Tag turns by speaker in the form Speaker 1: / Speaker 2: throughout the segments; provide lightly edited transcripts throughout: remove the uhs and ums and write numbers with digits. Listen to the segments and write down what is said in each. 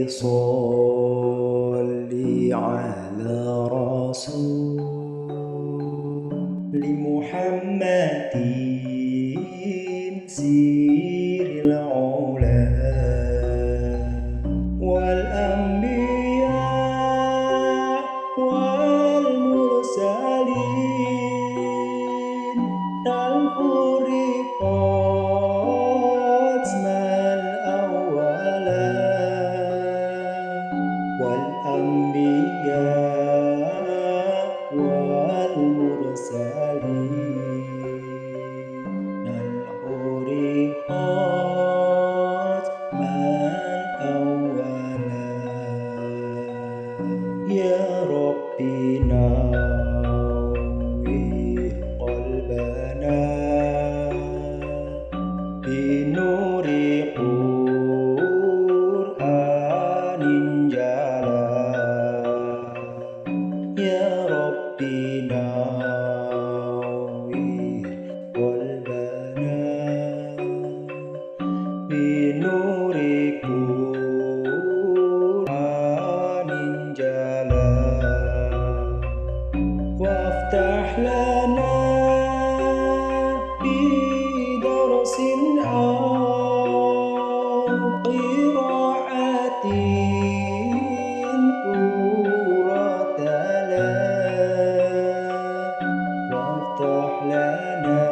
Speaker 1: صل على رسول محمد سير العلا والأنبياء والمرسلين الخلقات الأولى والأنبياء والمرسلين الخلقات الأولى يا ربي نور قلبنا بنور قرآن جلا يا ربي نور قلبنا بنور قرآن جلا وافتح لنا بدرس أو قراءة ترتلى وافتح لنا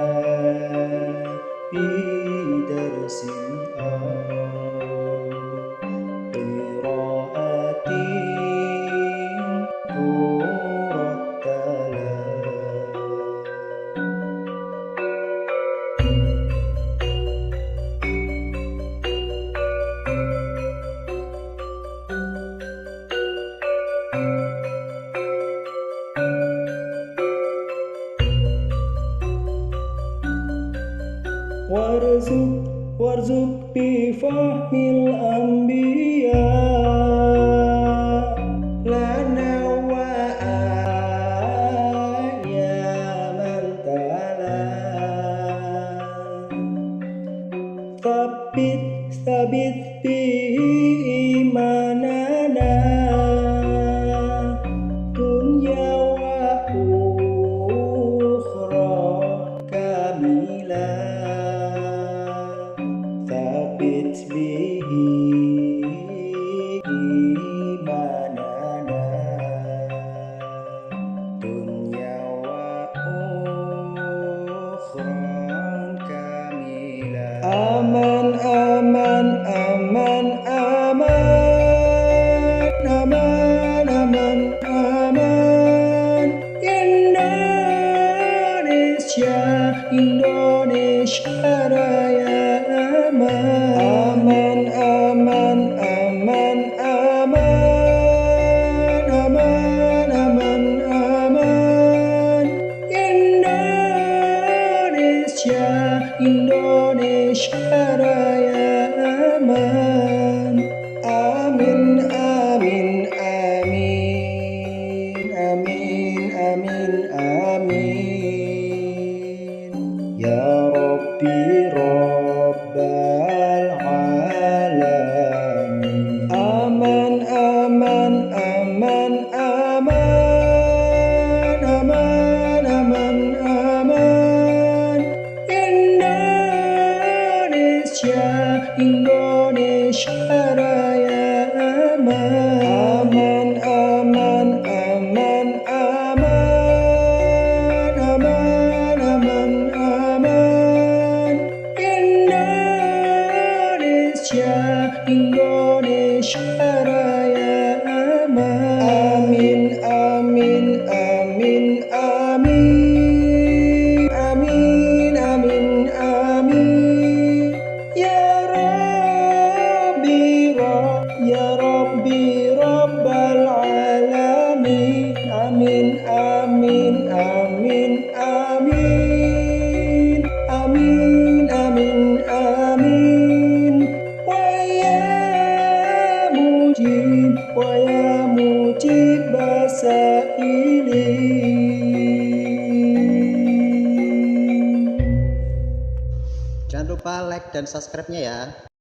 Speaker 1: بدرس أو قراءة ترتلى وارزق بفهم الأنبياء لنا وأيام تلا ثبت به إيماننا دنيا وأخرى كاملا ثبت به إيماننا دنيا وأخرى كاملا آمن آمن آمن آمن آمن آمن آمن Indonesia Raya aman aman aman aman aman aman aman Indonesia Raya aman amin amin amin amin amin amin ya Rabbi Rabbal Alamin aman aman aman aman aman aman aman Indonesia Raya aman aman aman aman aman aman aman Indonesia Raya amin amin amin amin amin amin amin ya Rabbi Rabbal Alamin amin amin amin amin amin amin amin wa ya mujib basaili. Jangan lupa like dan subscribe-nya ya.